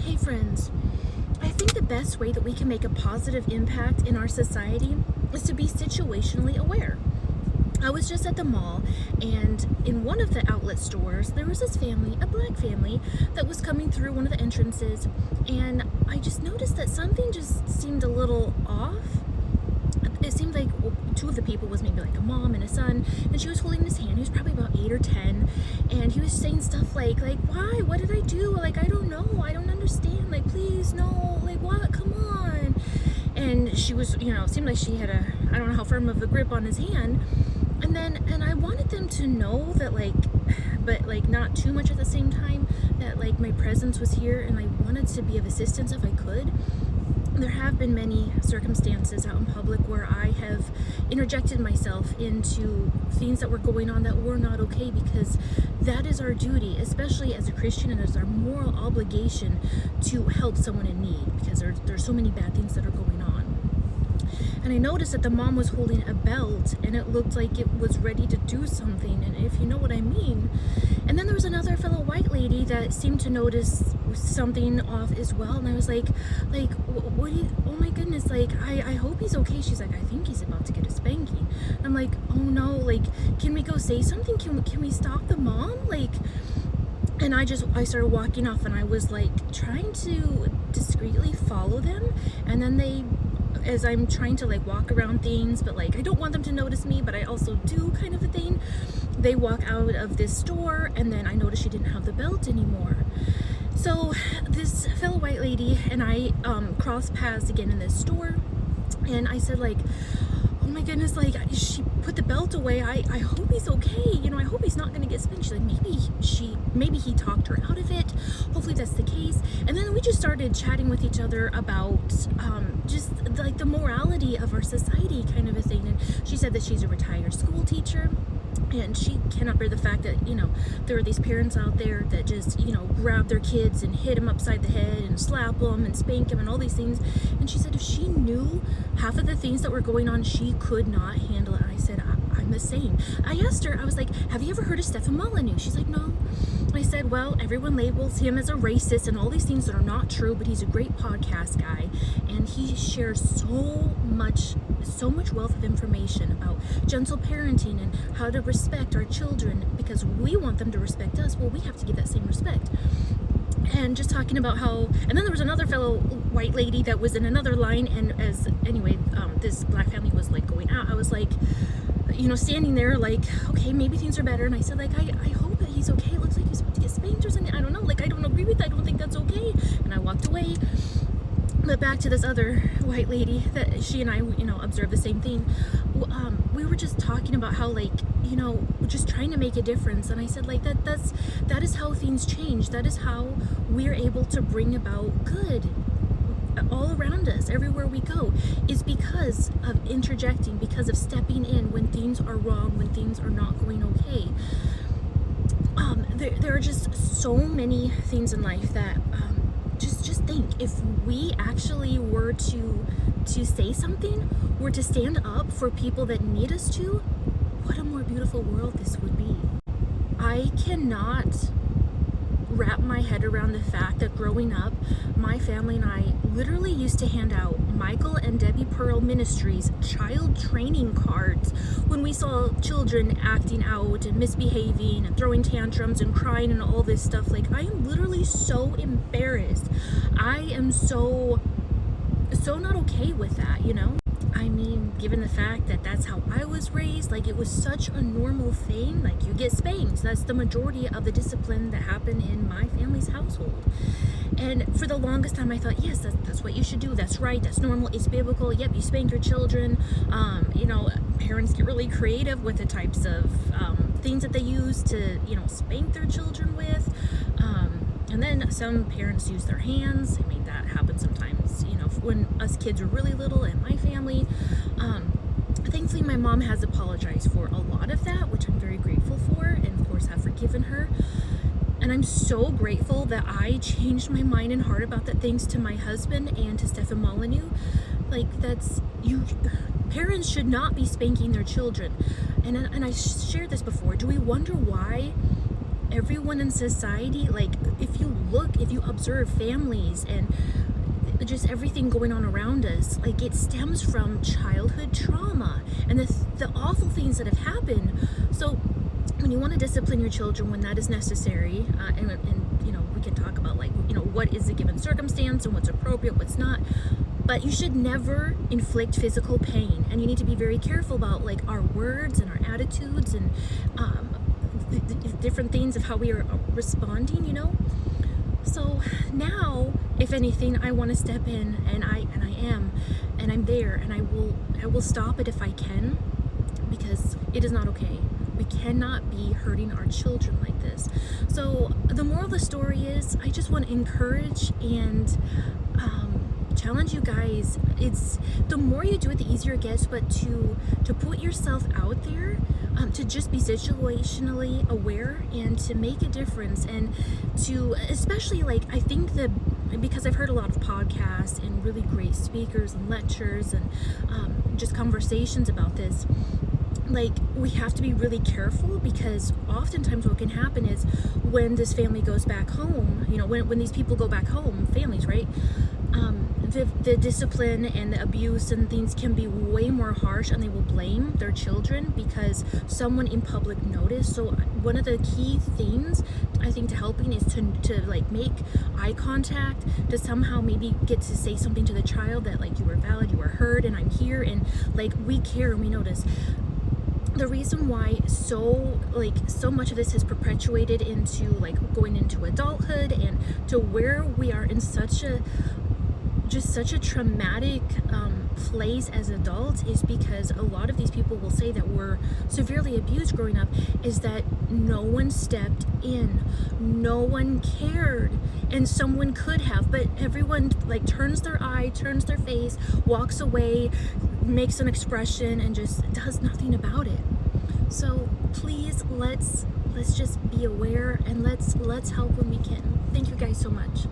Hey friends, I think the best way that we can make a positive impact in our society is to be situationally aware. I was just at the mall, and in one of the outlet stores, there was this family, a black family, that was coming through one of the entrances, and I just noticed that something just seemed a little off. It seemed like two of the people was maybe like a mom and a son, and she was holding his hand. He was probably about 8 or 10, and he was saying stuff like why, what did I do, like I don't know, I don't understand, like please no, like what, come on. And she was, seemed like she had I don't know how firm of a grip on his hand. And I wanted them to know that, but not too much at the same time, that my presence was here, and I wanted to be of assistance if I could. There have been many circumstances out in public where I have interjected myself into things that were going on that were not okay, because that is our duty, especially as a Christian, and it's our moral obligation to help someone in need, because there's so many bad things that are going on. And I noticed that the mom was holding a belt, and it looked like it was ready to do something, and if you know what I mean. And then there was another fellow white lady that seemed to notice something off as well, and I was like, what do you, oh my goodness, I hope he's okay. She's like, I think he's about to get a spanking. And I'm like, oh no, can we go say something? Can we stop the mom? And I started walking off, and I was trying to discreetly follow them, and then as I'm trying to walk around things, but I don't want them to notice me, but I also do, kind of a thing. They walk out of this store, and then I noticed she didn't have the belt anymore. So this fellow white lady and I crossed paths again in this store, and I said oh my goodness, she put the belt away. I hope he's okay. I hope he's not going to get spanked. She's like, maybe he talked her out of it. Hopefully that's the case. And then we just started chatting with each other about just the morality of our society, kind of a thing. And she said that she's a retired school teacher, and she cannot bear the fact that, there are these parents out there that just, grab their kids and hit them upside the head and slap them and spank them and all these things. And she said if she knew half of the things that were going on, she could not handle it. And I said, I'm the same. I asked her, I was like, have you ever heard of Stefan Molyneux? She's like, no. I said, well, everyone labels him as a racist and all these things that are not true, but he's a great podcast guy, and he shares so much wealth of information about gentle parenting and how to respect our children, because we want them to respect us. Well, we have to give that same respect. And just talking about how, and then there was another fellow white lady that was in another line, and this black family was going out. I was standing there okay, maybe things are better. And I said I hope that he's okay. It looks like he's about to get spanked or something. I don't know, I don't agree with that. I don't think that's okay. And I walked away. But back to this other white lady that she and I, observed the same thing. We were just talking about how, just trying to make a difference. And I said, that is how things change. That is how we're able to bring about good all around us, everywhere we go, is because of interjecting, because of stepping in when things are wrong, when things are not going okay. There are just so many things in life that just think, if we actually were to say something, were to stand up for people that need us to, what a more beautiful world this would be. I cannot wrap my head around the fact that growing up, my family and I literally used to hand out Michael and Debbie Pearl Ministries child training cards when we saw children acting out and misbehaving and throwing tantrums and crying and all this stuff. I am literally so embarrassed. I am so not okay with that, I mean, given the fact that that's how I was raised, it was such a normal thing. You get spanked. That's the majority of the discipline that happened in my family's household. And for the longest time, I thought, yes, that's what you should do. That's right. That's normal. It's biblical. Yep, you spank your children. Parents get really creative with the types of things that they use to, spank their children with. And then some parents use their hands. I mean, that happens sometimes, when us kids were really little in my family. Thankfully, my mom has apologized for a lot of that, which I'm very grateful for, and of course have forgiven her. And I'm so grateful that I changed my mind and heart about that, thanks to my husband and to Stefan Molyneux. Parents should not be spanking their children. And I shared this before. Do we wonder why everyone in society, like if you observe families and just everything going on around us, like it stems from childhood trauma and the awful things that have happened. So when you want to discipline your children when that is necessary, and you know, we can talk about, like, you know, what is a given circumstance and what's appropriate, what's not, but you should never inflict physical pain, and you need to be very careful about like our words and our attitudes and the different things of how we are responding, you know. So now, if anything, I want to step in, and I'm there, and I will stop it if I can, because it is not okay. We cannot be hurting our children like this. So the moral of the story is, I just want to encourage and challenge you guys. It's the more you do it, the easier it gets, but to put yourself out there, to just be situationally aware and to make a difference, and to, especially, like, I think because I've heard a lot of podcasts and really great speakers and lectures and just conversations about this, like, we have to be really careful, because oftentimes what can happen is when this family goes back home, you know, when these people go back home, families, right, the discipline and the abuse and things can be way more harsh, and they will blame their children because someone in public noticed. So one of the key things, I think, to helping is to like make eye contact, to somehow maybe get to say something to the child that, like, you were valid, you were heard, and I'm here, and like, we care and we notice. The reason why so much of this has perpetuated into, like, going into adulthood and to where we are in such a traumatic place as adults, is because a lot of these people will say that were severely abused growing up, is that no one stepped in, no one cared, and someone could have, but everyone, like, turns their eye, turns their face, walks away, makes an expression, and just does nothing about it. So please, let's just be aware, and let's help when we can. Thank you guys so much.